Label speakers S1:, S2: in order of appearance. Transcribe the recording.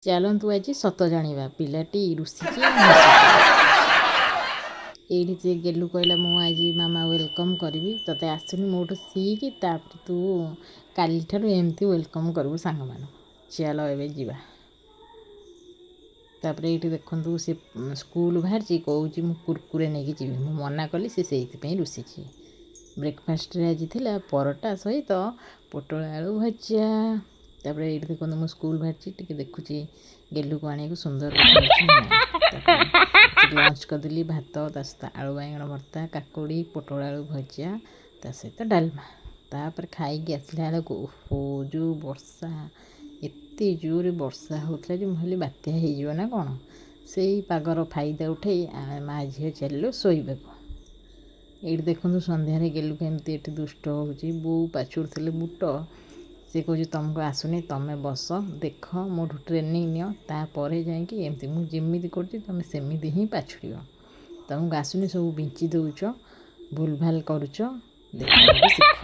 S1: ଚାଲନ୍ତୁ ଆଜି ସତ ଜାଣିବା ପିଲାଟି ରୁଷିଛି ନା ହସୁଛି। ଏଇଠି ସେ ଗେଲୁ କହିଲା ମୁଁ ଆଜି ମାମା ୱେଲକମ୍ କରିବି, ତୋତେ ଆସୁନି ମୋଠୁ ଶିଖି, ତାପରେ ତୁ କାଲିଠାରୁ ଏମିତି ୱେଲକମ୍ କରିବୁ ସାଙ୍ଗମାନଙ୍କୁ। ଚାଲ ଏବେ ଯିବା। ତାପରେ ଏଇଠି ଦେଖନ୍ତୁ ସେ ସ୍କୁଲ ବାହାରିଛି, କହୁଛି ମୁଁ କୁରକୁରେ ନେଇକି ଯିବି। ମୁଁ ମନା କଲି, ସେ ସେଇଥିପାଇଁ ରୁଷିଛି। ବ୍ରେକଫାଷ୍ଟରେ ଆଜି ଥିଲା ପରଟା ସହିତ ପୋଟଳ ଆଳୁ ଭଜା। ତାପରେ ଏଇଠି ଦେଖନ୍ତୁ ମୁଁ ସ୍କୁଲ ବାହାରିଛି, ଟିକେ ଦେଖୁଛି ଗେଲୁକୁ ଆଣିବାକୁ ସୁନ୍ଦର ଦେଖାଯାଉଛି ନା ନାହିଁ। ତାପରେ ଲଞ୍ଚ କରିଦେଲି, ଭାତ ତା ସହିତ ଆଳୁ ବାଇଗଣ ଭର୍ତ୍ତା, କାକୁଡ଼ି ପୋଟଳ ଆଳୁ ଭଜା, ତା ସହିତ ଡାଲମା। ତାପରେ ଖାଇକି ଆସିଲା ବେଳକୁ ଓହୋ ଯେଉଁ ବର୍ଷା, ଏତେ ଜୋରରେ ବର୍ଷା ହେଉଥିଲା ଯେ ମୁଁ ଭାବିଲି ବାତ୍ୟା ହେଇଯିବ ନା କ'ଣ। ସେଇ ପାଗର ଫାଇଦା ଉଠେଇ ଆମେ ମା' ଝିଅ ଚାଲିଲୁ ଶୋଇବାକୁ। ଏଇଠି ଦେଖନ୍ତୁ ସନ୍ଧ୍ୟାରେ ଗେଲୁ କେମିତି ଏଠି ଦୁଷ୍ଟ ହେଉଛି। ବୋଉ ପାଛୁଡ଼ୁଥିଲେ ବୁଟ, ସେ କହୁଛି ତୁମକୁ ଆସୁନି, ତୁମେ ବସ ଦେଖ ମୋଠୁ ଟ୍ରେନିଂ ନିଅ, ତାପରେ ଯାଇକି ଏମିତି ମୁଁ ଯେମିତି କରୁଛି ତୁମେ ସେମିତି ହିଁ ପାଛୁଡ଼ିବ। ତୁମକୁ ଆସୁନି, ସବୁ ବିଞ୍ଚି ଦେଉଛ, ଭୁଲ ଭାଲ କରୁଛ, ଦେଖ ଶିଖ।